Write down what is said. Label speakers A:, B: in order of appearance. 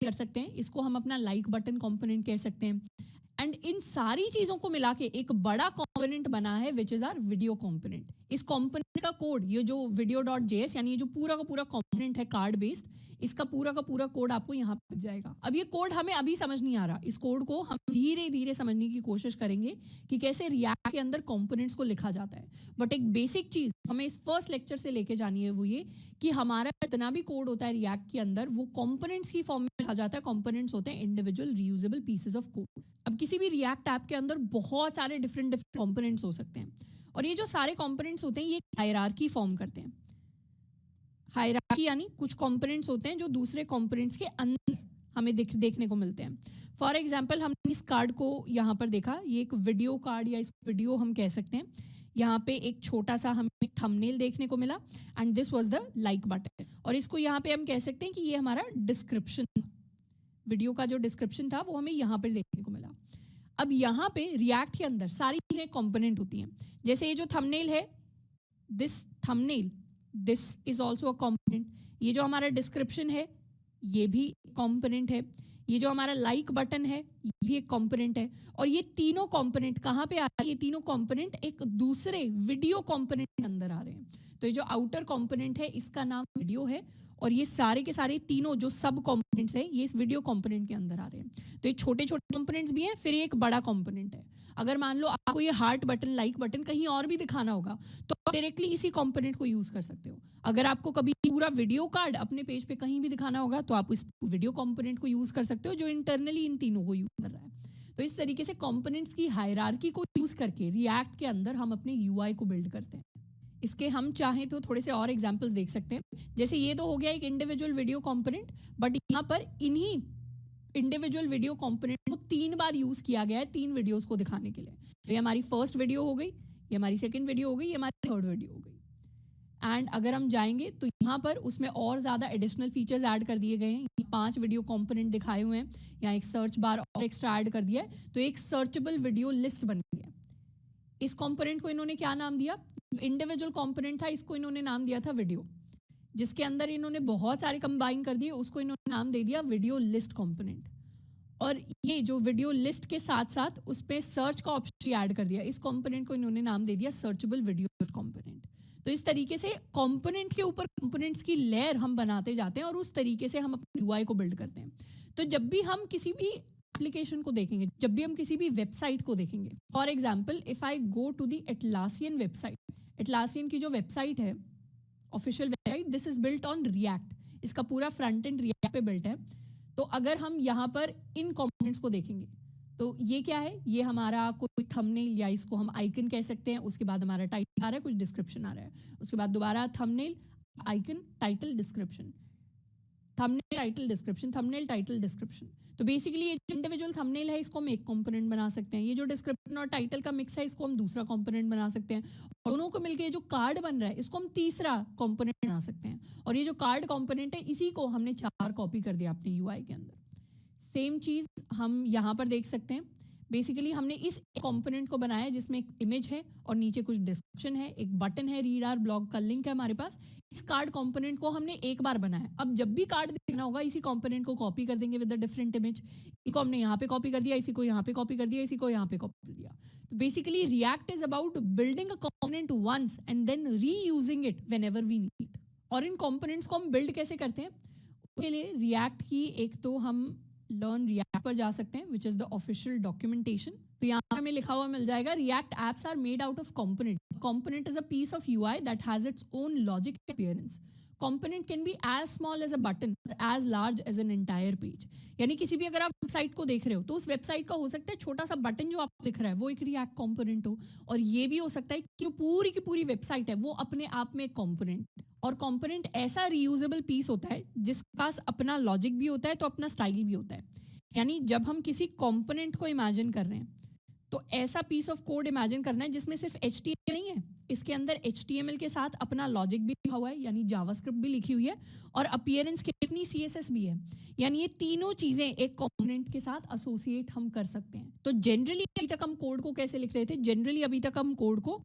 A: कर सकते हैं, इसको हम अपना लाइक बटन कंपोनेंट कह सकते हैं। एंड इन सारी चीजों को मिला के एक बड़ा कंपोनेंट बना है which is our video component. इस कंपोनेंट का कोड, ये जो video.js यानी ये जो पूरा का पूरा कंपोनेंट है कार्ड बेस्ड, इसका पूरा का पूरा कोड आपको यहाँ पे मिल जाएगा। अब ये कोड हमें अभी समझ नहीं आ रहा, इस कोड को हम धीरे धीरे समझने की कोशिश करेंगे कि कैसे रिएक्ट के अंदर कंपोनेंट्स को लिखा जाता है। बट एक बेसिक चीज हमें इस फर्स्ट लेक्चर से लेके जानी है, वो ये कि हमारा जितना भी कोड होता है रिएक्ट के अंदर वो कंपोनेंट्स की फॉर्म में लिखा जाता है। कंपोनेंट्स होते हैं individual reusable pieces of code. अब किसी भी रिएक्ट ऐप के अंदर बहुत सारे डिफरेंट कंपोनेंट्स हो सकते हैं, और ये जो सारे कंपोनेंट्स होते हैं ये हायरार्की फॉर्म करते हैं। हायरार्की यानी कुछ कंपोनेंट्स होते हैं जो दूसरे कंपोनेंट्स के अंदर हमें देखने को मिलते हैं। फॉर एग्जांपल हमने इस कार्ड को यहाँ पर देखा, ये एक वीडियो कार्ड या इस वीडियो हम कह सकते हैं। यहाँ पे एक छोटा सा हमें थंबनेल देखने को मिला and this was the like button, और इसको यहाँ पे हम कह सकते हैं कि ये हमारा डिस्क्रिप्शन, वीडियो का जो डिस्क्रिप्शन था वो हमें यहाँ पे देखने को मिला। अब यहाँ पे रिएक्ट के अंदर सारी चीजें कंपोनेंट होती हैं। जैसे ये जो थंबनेल है, this thumbnail, this is also a component. ये जो हमारा डिस्क्रिप्शन है ये भी कंपोनेंट है। ये जो हमारा लाइक बटन है ये भी एक कंपोनेंट है। और ये तीनों कंपोनेंट कहाँ पे आ रहे हैं? ये तीनों कंपोनेंट एक दूसरे वीडियो कंपोनेंट के अंदर आ रहे हैं। तो ये जो आउटर कंपोनेंट है इसका नाम वीडियो है, और ये सारे के सारे तीनों जो सब कंपोनेंट्स हैं ये इस वीडियो कंपोनेंट के अंदर आ रहे हैं। तो ये छोटे छोटे कंपोनेंट्स भी हैं, फिर ये एक बड़ा कंपोनेंट है। अगर मान लो आपको ये हार्ट बटन, लाइक बटन कहीं और भी दिखाना होगा तो डायरेक्टली इसी कंपोनेंट को यूज कर सकते हो। अगर आपको कभी पूरा वीडियो कार्ड अपने पेज पे कहीं भी दिखाना होगा तो आप इस वीडियो कंपोनेंट को यूज कर सकते हो जो इंटरनली इन तीनों को यूज कर रहा है। तो इस तरीके से कंपोनेंट्स की हायरार्की को यूज करके रिएक्ट के अंदर हम अपने यूआई को बिल्ड करते हैं। इसके हम चाहें तो थोड़े से और एग्जांपल्स देख सकते हैं। जैसे ये तो हो गया एक इंडिविजुअल वीडियो कंपोनेंट, बट यहाँ पर इन्हीं इंडिविजुअल वीडियो कंपोनेंट को 3 बार यूज किया गया है 3 वीडियोस को दिखाने के लिए। तो ये हमारी फर्स्ट वीडियो हो गई, ये हमारी सेकंड वीडियो हो गई, ये हमारी थर्ड वीडियो हो गई। एंड अगर हम जाएंगे तो यहाँ पर उसमें और ज्यादा एडिशनल फीचर्स ऐड कर दिए गए हैं। 5 वीडियो कंपोनेंट दिखाए हुए हैं, यहाँ एक सर्च बार और एक्स्ट्रा ऐड कर दिया है, तो एक सर्चेबल वीडियो लिस्ट बन गई है। इस कंपोनेंट को इन्होंने क्या नाम दिया? इंडिविजुअल कंपोनेंट था, इसको इन्होंने नाम दिया था वीडियो। जिसके अंदर इन्होंने बहुत सारे कंबाइन कर दिए उसको इन्होंने नाम दे दिया वीडियो लिस्ट कंपोनेंट। और ये जो वीडियो लिस्ट के साथ साथ उस पर सर्च का ऑप्शन ऐड कर दिया, इस कंपोनेंट को इन्होंने नाम दे दिया सर्चेबल वीडियो कंपोनेंट। तो इस तरीके से कंपोनेंट के ऊपर कंपोनेंट्स की लेयर हम बनाते जाते हैं और उस तरीके से हम अपने यूआई को बिल्ड करते हैं। तो जब भी हम किसी भी एप्लीकेशन को देखेंगे, जब भी हम किसी भी वेबसाइट को देखेंगे, for example if I go to the Atlassian website, Atlassian की जो वेबसाइट है official website, this is built on React, इसका पूरा फ्रंट एंड रिएक्ट पे बिल्ट है। तो अगर हम यहाँ पर इन कंपोनेंट्स को देखेंगे तो ये क्या है? ये हमारा कोई थंबनेल या इसको हम आइकन कह सकते हैं। उसके बाद हमारा टाइटल आ रहा है, कुछ डिस्क्रिप्शन आ रहा है, उसके बाद दोबारा thumbnail, icon, title, description, thumbnail, title, description, thumbnail, title, description. तो बेसिकली ये जो इंडिविजुअल थंबनेल है इसको हम एक कंपोनेंट बना सकते हैं, ये जो डिस्क्रिप्शन और टाइटल का मिक्स है इसको हम दूसरा कंपोनेंट बना सकते हैं, और दोनों को मिलकर जो कार्ड बन रहा है इसको हम तीसरा कंपोनेंट बना सकते हैं। और ये जो कार्ड कंपोनेंट है इसी को हमने 4 कॉपी कर दिया अपने यूआई के अंदर। सेम चीज हम यहाँ पर देख सकते हैं। बेसिकली हमने इस कंपोनेंट को बनाया है जिसमें एक इमेज है और नीचे कुछ डिस्क्रिप्शन है, एक बटन है, रीड आवर ब्लॉग का लिंक है हमारे पास। इस कार्ड कंपोनेंट को हमने एक बार बनाया। अब जब भी कार्ड देखना होगा इसी कंपोनेंट को कॉपी कर देंगे विद द डिफरेंट इमेज। इसी हमने यहाँ पे कॉपी कर दिया, इसी को यहाँ पे कॉपी कर दिया, इसी को यहाँ पे कॉपी कर दिया। तो basically React is about building a component once and then reusing it whenever we need. और इन कंपोनेंट्स को हम बिल्ड कैसे करते हैं? उसके लिए रिएक्ट की एक तो हम लर्न रिएक्ट पर जा सकते हैं which is the official documentation. तो यहाँ हमें लिखा हुआ मिल जाएगा React apps are made out of component. Component is a piece of UI that has its own logic appearance. Component can be as small as a button or as large as an entire page. यानी किसी भी अगर आप website को देख रहे हो तो उस वेबसाइट का हो सकता है छोटा सा बटन जो आपको दिख रहा है वो एक रिएक्ट कंपोनेंट हो, और ये भी हो सकता है कि जो पूरी की पूरी वेबसाइट है वो अपने आप में एक कंपोनेंट। और कंपोनेंट ऐसा रीयूजेबल पीस होता है जिसके पास अपना लॉजिक भी होता है तो अपना स्टाइल भी होता है। यानी जब हम किसी कंपोनेंट को इमेजिन कर रहे हैं तो ऐसा पीस ऑफ कोड इमेजिन करना है जिसमें सिर्फ HTML नहीं है, इसके अंदर HTML के साथ अपना लॉजिक भी लिखा हुआ है यानी जावास्क्रिप्ट भी लिखी हुई है, और अपीयरेंस कितनी CSS भी है। यानी ये तीनों चीजें एक कंपोनेंट के साथ एसोसिएट हम कर सकते हैं। तो जनरली अभी तक हम कोड को कैसे लिख रहे थे? जनरली अभी तक हम कोड को